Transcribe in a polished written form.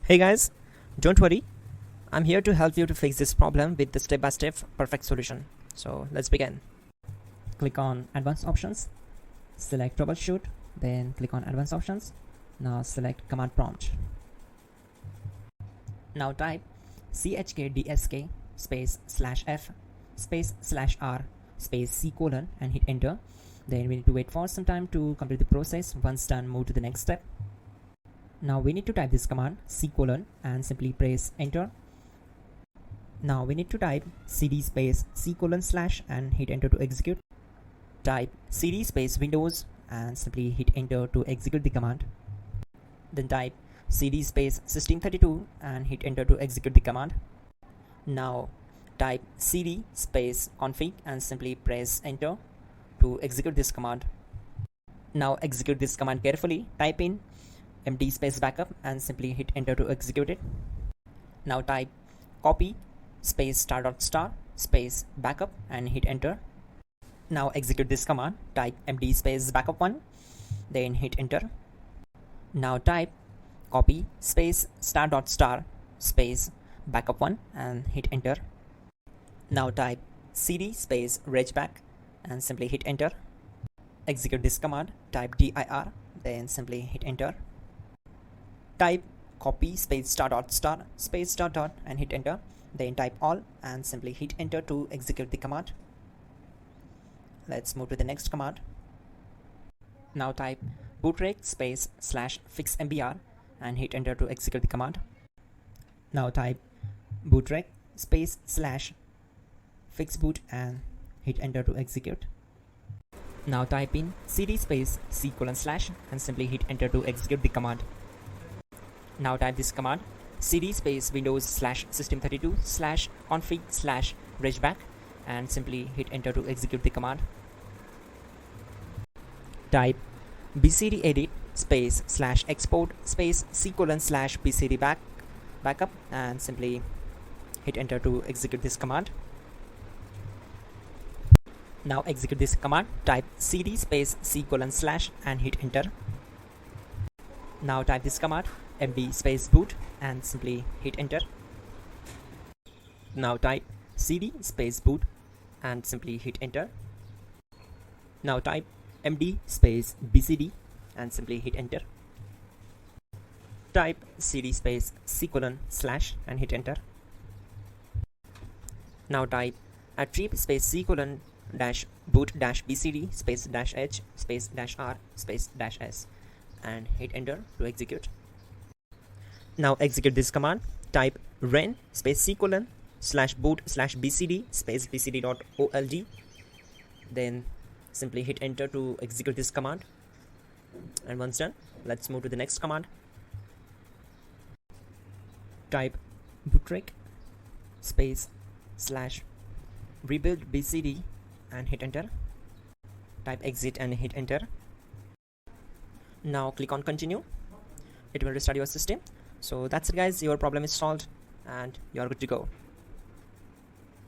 Hey guys, don't worry, I'm here to help you to fix this problem with the step-by-step perfect solution. So let's begin. Click on Advanced Options, select Troubleshoot, then click on Advanced Options. Now select Command Prompt. Now type chkdsk space /f space /r space c colon and hit enter. Then we need to wait for some time to complete the process. Once done, move to the next step. Now we need to type this command c colon and simply press enter. Now we need to type cd space c colon / and hit enter to execute. Type cd space windows and simply hit enter to execute the command. Then type cd space system32 and hit enter to execute the command. Now type cd space config and simply press enter to execute this command. Now execute this command carefully. Type in md space backup and simply hit enter to execute it. Now type copy space ** space backup and hit enter. Now execute this command. Type md space backup1, then hit enter. Now type copy space ** space backup1 and hit enter. Now type cd space regback and simply hit enter. Execute this command. Type dir, then simply hit enter. Type copy space ** space ... and hit enter. Then type all and simply hit enter to execute the command. Let's move to the next command. Now type bootrec space /fixmbr and hit enter to execute the command. Now type bootrec space /fixboot and hit enter to execute. Now type in cd space c colon / and simply hit enter to execute the command. Now type this command cd space windows /system32 /config /regback and simply hit enter to execute the command. Type bcd edit space /export space c colon /bcd backup and simply hit enter to execute this command. Now execute this command. Type cd space c colon / and hit enter. Now type this command md space boot and simply hit enter. Now type cd space boot and simply hit enter. Now type md space bcd and simply hit enter. Type cd space c colon / and hit enter. Now type attrib space c colon -boot -bcd space -h space -r space -s and hit enter to execute. Now execute this command. Type ren space c colon /boot /bcd space bcd.old, then simply hit enter to execute this command. And once done, let's move to the next command. Type bootrec space /rebuild bcd and hit enter. Type exit and hit enter. Now click on continue. It will restart your system. So that's it guys, your problem is solved and you're good to go.